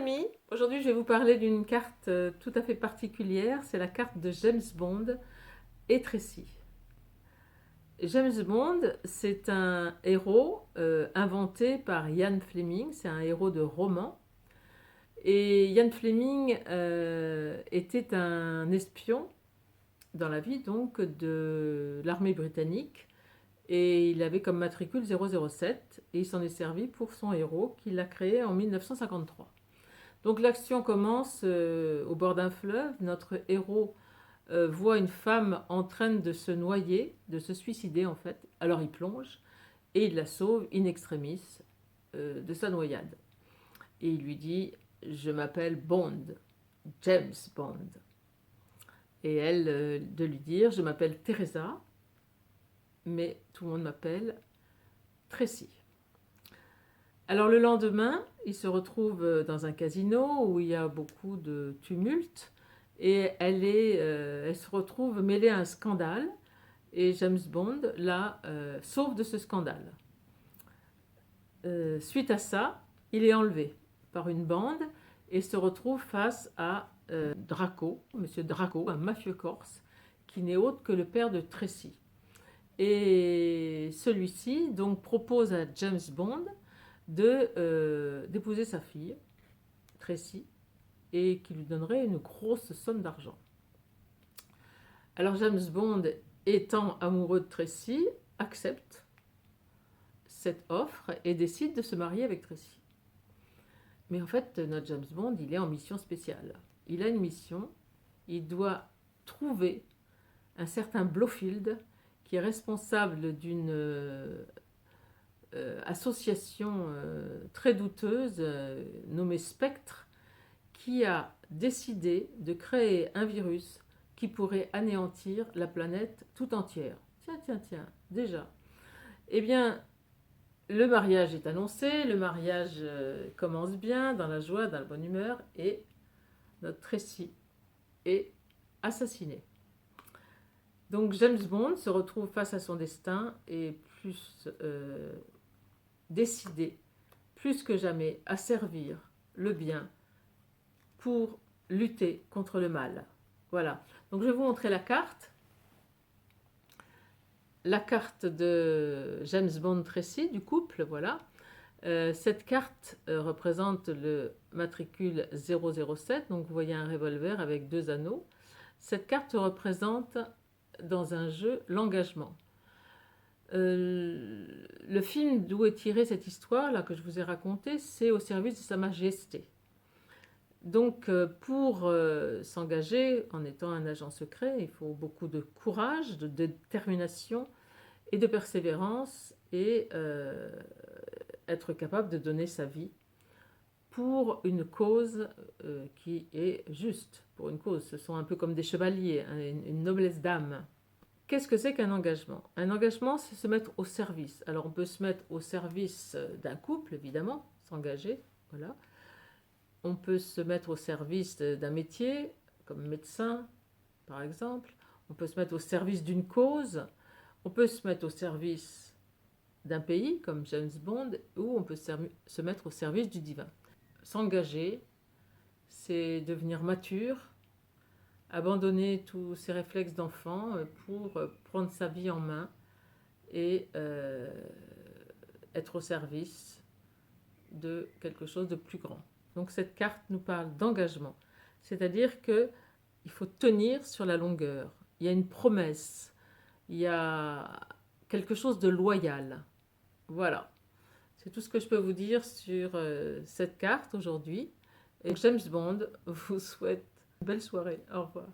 amis, aujourd'hui je vais vous parler d'une carte tout à fait particulière, c'est la carte de James Bond et Tracy. James Bond, c'est un héros inventé par Ian Fleming, c'est un héros de roman. Et Ian Fleming était un espion dans la vie donc de l'armée britannique et il avait comme matricule 007 et il s'en est servi pour son héros qu'il a créé en 1953. Donc l'action commence au bord d'un fleuve. Notre héros voit une femme en train de se noyer, de se suicider en fait. Alors il plonge et il la sauve in extremis de sa noyade. Et il lui dit « Je m'appelle Bond, James Bond ». Et elle de lui dire « Je m'appelle Teresa, mais tout le monde m'appelle Tracy ». Alors le lendemain, il se retrouve dans un casino où il y a beaucoup de tumulte et elle se retrouve mêlée à un scandale et James Bond la sauve de ce scandale. Suite à ça, il est enlevé par une bande et se retrouve face à Draco, Monsieur Draco, un mafieux corse qui n'est autre que le père de Tracy. Et celui-ci donc propose à James Bond d'épouser sa fille, Tracy, et qui lui donnerait une grosse somme d'argent. Alors James Bond, étant amoureux de Tracy, accepte cette offre et décide de se marier avec Tracy. Mais en fait, notre James Bond, il est en mission spéciale. Il a une mission, il doit trouver un certain Blofeld qui est responsable d'une association très douteuse nommée Spectre qui a décidé de créer un virus qui pourrait anéantir la planète tout entière. Tiens, déjà. Eh bien, le mariage est annoncé, le mariage commence bien, dans la joie, dans la bonne humeur, et notre Tracy est assassiné. Donc James Bond se retrouve face à son destin et plus décidé, plus que jamais, à servir le bien pour lutter contre le mal. Voilà. Donc je vais vous montrer la carte. La carte de James Bond Tracy, du couple, voilà. Cette carte représente le matricule 007, donc vous voyez un revolver avec 2 anneaux. Cette carte représente dans un jeu l'engagement. Le film d'où est tirée cette histoire là que je vous ai racontée, c'est Au service de Sa Majesté. Donc pour s'engager en étant un agent secret, il faut beaucoup de courage, de détermination et de persévérance et être capable de donner sa vie pour une cause qui est juste, pour une cause. Ce sont un peu comme des chevaliers, hein, une noblesse d'âme. Qu'est-ce que c'est qu'un engagement? Un engagement, c'est se mettre au service. Alors on peut se mettre au service d'un couple, évidemment, s'engager, voilà. On peut se mettre au service d'un métier, comme médecin, par exemple. On peut se mettre au service d'une cause. On peut se mettre au service d'un pays, comme James Bond, ou on peut se mettre au service du divin. S'engager, c'est devenir mature, abandonner tous ses réflexes d'enfant pour prendre sa vie en main et être au service de quelque chose de plus grand. Donc cette carte nous parle d'engagement, c'est-à-dire qu'il faut tenir sur la longueur. Il y a une promesse, il y a quelque chose de loyal. Voilà, c'est tout ce que je peux vous dire sur cette carte aujourd'hui. Et James Bond vous souhaite une belle soirée. Au revoir.